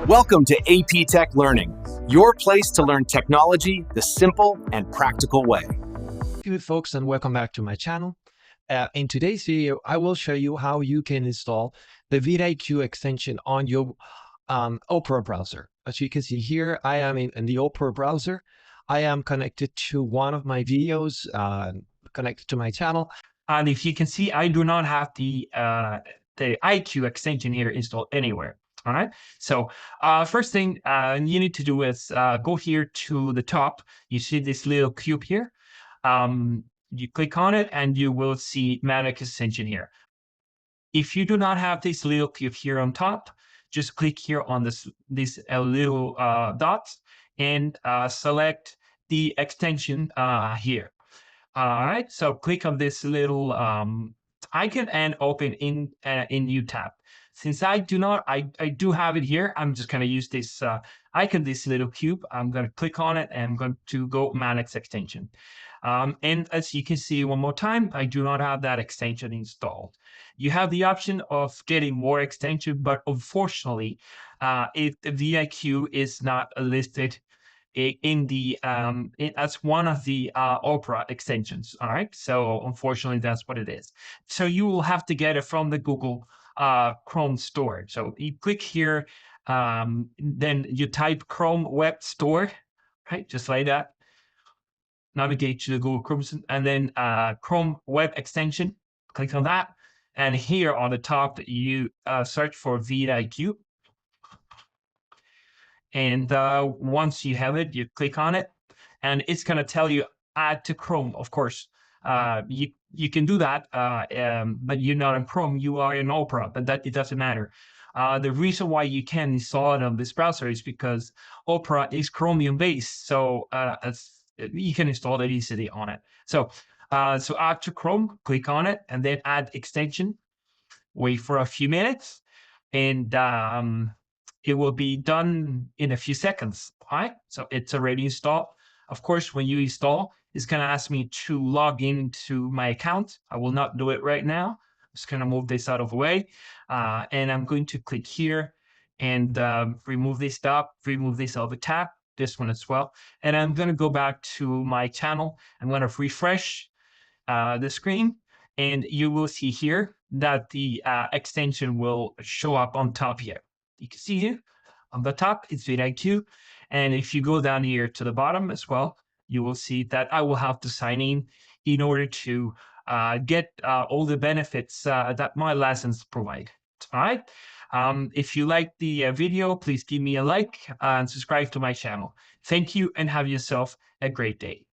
Welcome to APTeck Learning, your place to learn technology the simple and practical way. Good folks, and welcome back to my channel. In today's video, I will show you how you can install the VidIQ extension on your Opera browser. As you can see here, I am in the Opera browser. I am connected to one of my videos, connected to my channel. And if you can see, I do not have the IQ extension here installed anywhere. All right. So first thing you need to do is go here to the top. You see this little cube here. You click on it and you will see Manage extension here. If you do not have this little cube here on top, just click here on this little dots and select the extension here. All right, so click on this little icon and open in new tab. Since I do have it here, I'm just going to use this icon, this little cube. I'm going to click on it and I'm going to go Manage extension. And as you can see one more time, I do not have that extension installed. You have the option of getting more extension, but unfortunately, if the VidIQ is not listed in the as one of the Opera extensions. All right, so unfortunately that's what it is. So you will have to get it from the Google Chrome store. So you click here, then you type Chrome Web Store, right, just like that. Navigate to the Google Chrome and then Chrome Web Extension. Click on that, and here on the top you search for VidIQ. And once you have it, you click on it, and it's going to tell you add to Chrome. Of course, you can do that, but you're not in Chrome, you are in Opera, but it doesn't matter. The reason why you can install it on this browser is because Opera is Chromium based, so you can install it easily on it. So add to Chrome, click on it, and then add extension. Wait for a few minutes, and it will be done in a few seconds. All right, so it's already installed. Of course, when you install, it's going to ask me to log into my account. I will not do it right now. I'm just going to move this out of the way, and I'm going to click here and remove this tab, remove this other tab, this one as well. And I'm going to go back to my channel. I'm going to refresh the screen, and you will see here that the extension will show up on top here. You can see here on the top, it's VidIQ. And if you go down here to the bottom as well, you will see that I will have to sign in order to get all the benefits that my lessons provide. All right. If you like the video, please give me a like and subscribe to my channel. Thank you and have yourself a great day.